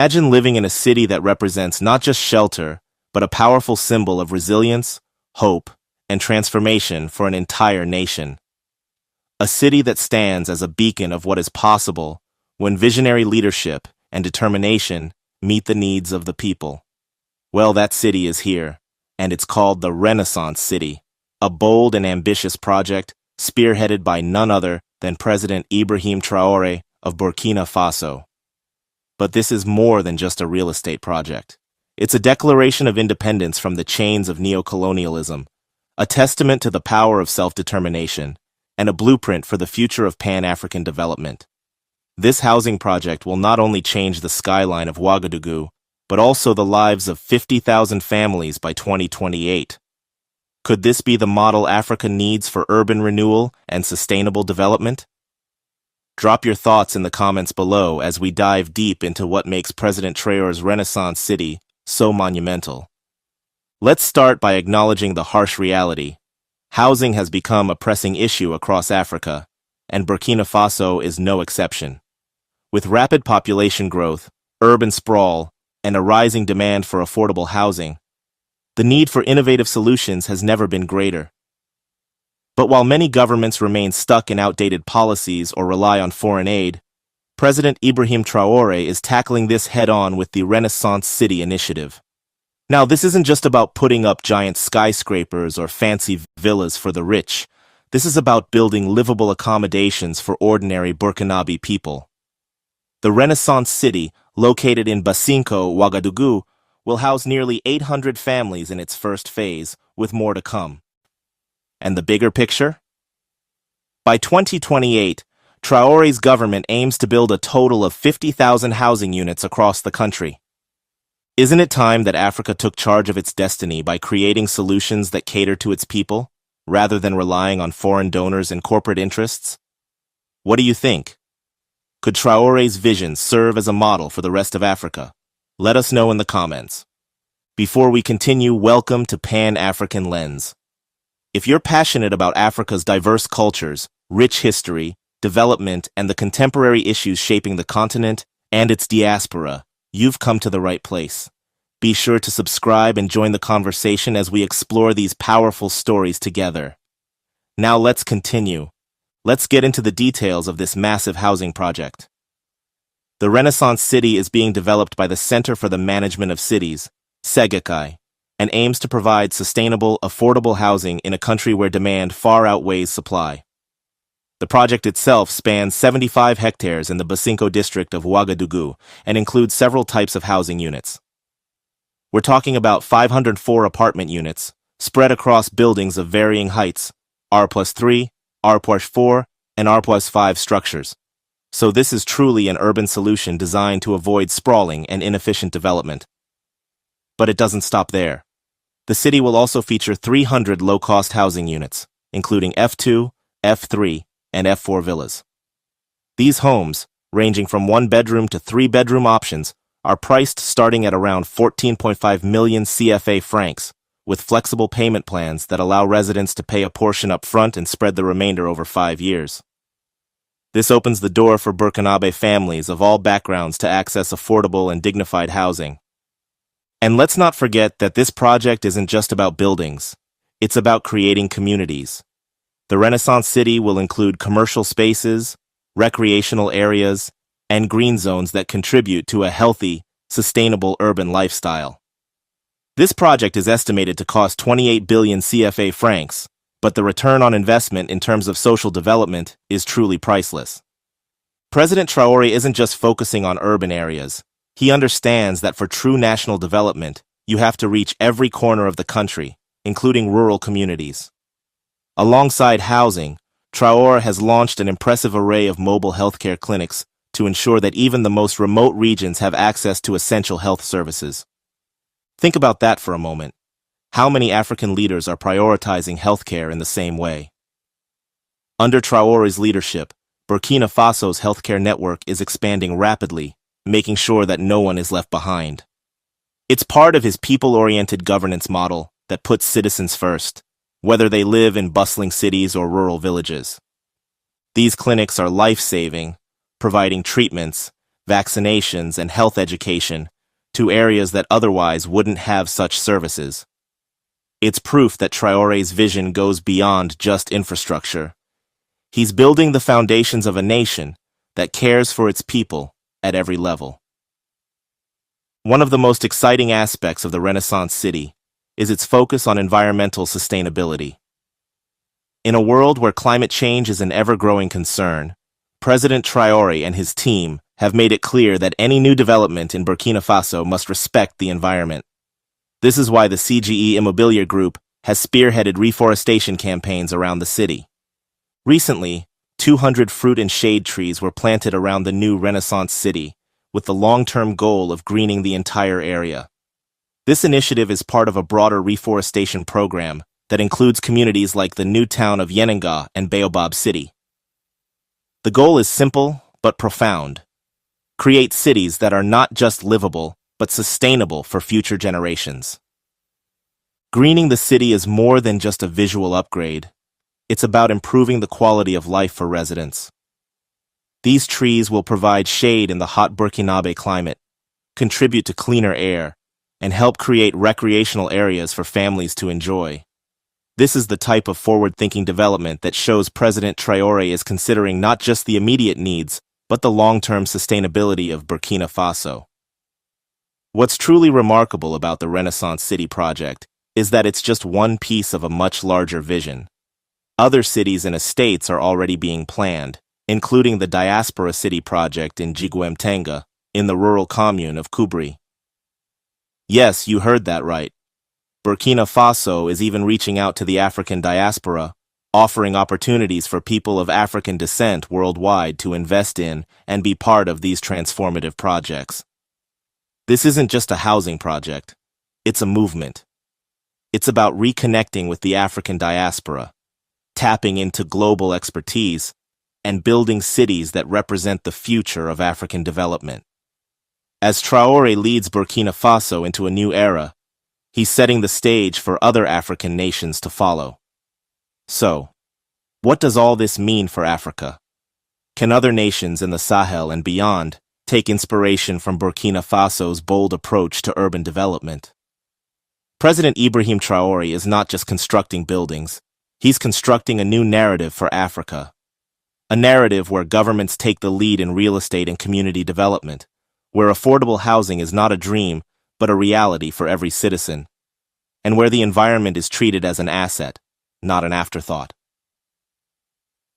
Imagine living in a city that represents not just shelter, but a powerful symbol of resilience, hope, and transformation for an entire nation. A city that stands as a beacon of what is possible when visionary leadership and determination meet the needs of the people. Well, that city is here, and it's called the Renaissance City, a bold and ambitious project spearheaded by none other than President Ibrahim Traoré of Burkina Faso. But this is more than just a real estate project. It's a declaration of independence from the chains of neocolonialism, a testament to the power of self-determination, and a blueprint for the future of Pan-African development. This housing project will not only change the skyline of Ouagadougou, but also the lives of 50,000 families by 2028. Could this be the model Africa needs for urban renewal and sustainable development? Drop your thoughts in the comments below as we dive deep into what makes President Traoré's Renaissance City so monumental. Let's start by acknowledging the harsh reality. Housing has become a pressing issue across Africa, and Burkina Faso is no exception. With rapid population growth, urban sprawl, and a rising demand for affordable housing, the need for innovative solutions has never been greater. But while many governments remain stuck in outdated policies or rely on foreign aid, President Ibrahim Traoré is tackling this head-on with the Renaissance City initiative. Now, this isn't just about putting up giant skyscrapers or fancy villas for the rich. This is about building livable accommodations for ordinary Burkinabe people. The Renaissance City, located in Basinko, Ouagadougou, will house nearly 800 families in its first phase, with more to come. And the bigger picture? By 2028, Traoré's government aims to build a total of 50,000 housing units across the country. Isn't it time that Africa took charge of its destiny by creating solutions that cater to its people, rather than relying on foreign donors and corporate interests? What do you think? Could Traoré's vision serve as a model for the rest of Africa? Let us know in the comments. Before we continue, welcome to Pan-African Lens. If you're passionate about Africa's diverse cultures, rich history, development, and the contemporary issues shaping the continent and its diaspora, you've come to the right place. Be sure to subscribe and join the conversation as we explore these powerful stories together. Now let's continue. Let's get into the details of this massive housing project. The Renaissance City is being developed by the Center for the Management of Cities, SEGECAI, and aims to provide sustainable, affordable housing in a country where demand far outweighs supply. The project itself spans 75 hectares in the Basinko district of Ouagadougou and includes several types of housing units. We're talking about 504 apartment units, spread across buildings of varying heights, R+3, R+4, and R+5 structures. So this is truly an urban solution designed to avoid sprawling and inefficient development. But it doesn't stop there. The city will also feature 300 low-cost housing units, including F2, F3, and F4 villas. These homes, ranging from one-bedroom to three-bedroom options, are priced starting at around 14.5 million CFA francs, with flexible payment plans that allow residents to pay a portion up front and spread the remainder over 5 years. This opens the door for Burkinabe families of all backgrounds to access affordable and dignified housing. And let's not forget that this project isn't just about buildings. It's about creating communities. The Renaissance City will include commercial spaces, recreational areas, and green zones that contribute to a healthy, sustainable urban lifestyle. This project is estimated to cost 28 billion CFA francs, but the return on investment in terms of social development is truly priceless. President Traoré isn't just focusing on urban areas. He understands that for true national development, you have to reach every corner of the country, including rural communities. Alongside housing, Traoré has launched an impressive array of mobile healthcare clinics to ensure that even the most remote regions have access to essential health services. Think about that for a moment. How many African leaders are prioritizing healthcare in the same way? Under Traoré's leadership, Burkina Faso's healthcare network is expanding rapidly, making sure that no one is left behind. It's part of his people-oriented governance model that puts citizens first, whether they live in bustling cities or rural villages. These clinics are life-saving, providing treatments, vaccinations, and health education to areas that otherwise wouldn't have such services. It's proof that Traoré's vision goes beyond just infrastructure. He's building the foundations of a nation that cares for its people at every level. One of the most exciting aspects of the Renaissance City is its focus on environmental sustainability. In a world where climate change is an ever-growing concern, President Traoré and his team have made it clear that any new development in Burkina Faso must respect the environment. This is why the CGE Immobilier Group has spearheaded reforestation campaigns around the city. Recently, 200 fruit and shade trees were planted around the new Renaissance City, with the long-term goal of greening the entire area. This initiative is part of a broader reforestation program that includes communities like the new town of Yenenga and Baobab City. The goal is simple but profound: create cities that are not just livable, but sustainable for future generations. Greening the city is more than just a visual upgrade. It's about improving the quality of life for residents. These trees will provide shade in the hot Burkinabe climate, contribute to cleaner air, and help create recreational areas for families to enjoy. This is the type of forward-thinking development that shows President Traoré is considering not just the immediate needs, but the long-term sustainability of Burkina Faso. What's truly remarkable about the Renaissance City project is that it's just one piece of a much larger vision. Other cities and estates are already being planned, including the Diaspora City project in Jigwemtenga, in the rural commune of Kubri. Yes, you heard that right. Burkina Faso is even reaching out to the African diaspora, offering opportunities for people of African descent worldwide to invest in and be part of these transformative projects. This isn't just a housing project, it's a movement. It's about reconnecting with the African diaspora, tapping into global expertise, and building cities that represent the future of African development. As Traoré leads Burkina Faso into a new era, he's setting the stage for other African nations to follow. So, what does all this mean for Africa? Can other nations in the Sahel and beyond take inspiration from Burkina Faso's bold approach to urban development? President Ibrahim Traoré is not just constructing buildings, he's constructing a new narrative for Africa. A narrative where governments take the lead in real estate and community development, where affordable housing is not a dream, but a reality for every citizen, and where the environment is treated as an asset, not an afterthought.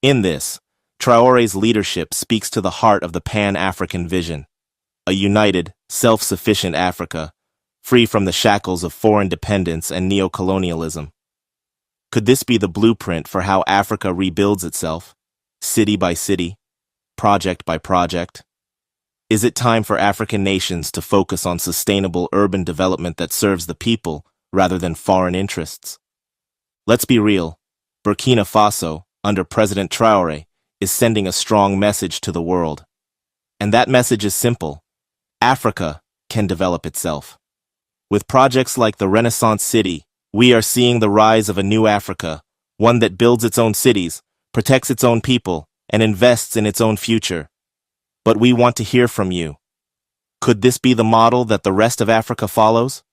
In this, Traoré's leadership speaks to the heart of the Pan-African vision, a united, self-sufficient Africa, free from the shackles of foreign dependence and neocolonialism. Could this be the blueprint for how Africa rebuilds itself, city by city, project by project? Is it time for African nations to focus on sustainable urban development that serves the people rather than foreign interests? Let's be real, Burkina Faso, under President Traoré, is sending a strong message to the world. And that message is simple: Africa can develop itself. With projects like the Renaissance City, we are seeing the rise of a new Africa, one that builds its own cities, protects its own people, and invests in its own future. But we want to hear from you. Could this be the model that the rest of Africa follows?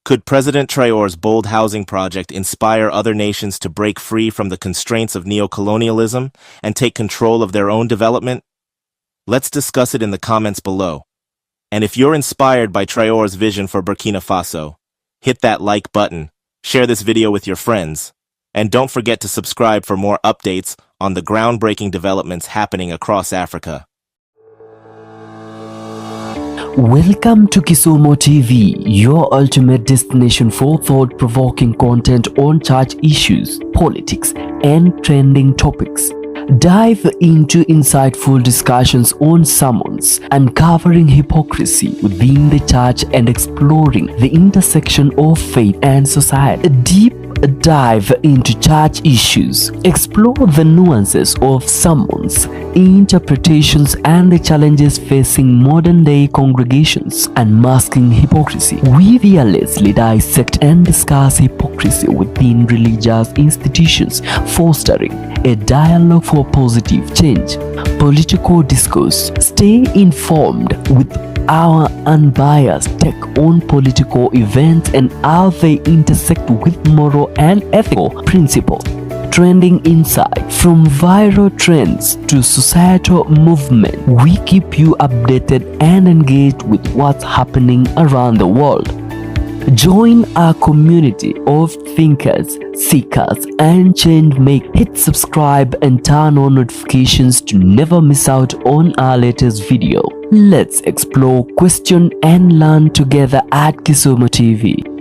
Could President Traoré's bold housing project inspire other nations to break free from the constraints of neocolonialism and take control of their own development? Let's discuss it in the comments below. And if you're inspired by Traoré's vision for Burkina Faso, hit that like button, share this video with your friends, and don't forget to subscribe for more updates on the groundbreaking developments happening across Africa. Welcome to Kisumo TV, your ultimate destination for thought-provoking content on church issues, politics, and trending topics. Dive into insightful discussions on sermons, uncovering hypocrisy within the church and exploring the intersection of faith and society. A deep dive into church issues. Explore the nuances of sermons, interpretations, and the challenges facing modern-day congregations, unmasking hypocrisy. We fearlessly dissect and discuss hypocrisy within religious institutions, fostering a dialogue for positive change. Political discourse. Stay informed with our unbiased take on political events and how they intersect with moral and ethical principles. Trending insight. From viral trends to societal movement, we keep you updated and engaged with what's happening around the world. Join our community of thinkers, seekers, and change makers. Hit subscribe and turn on notifications to never miss out on our latest video. Let's explore, question, and learn together at Kisumu TV.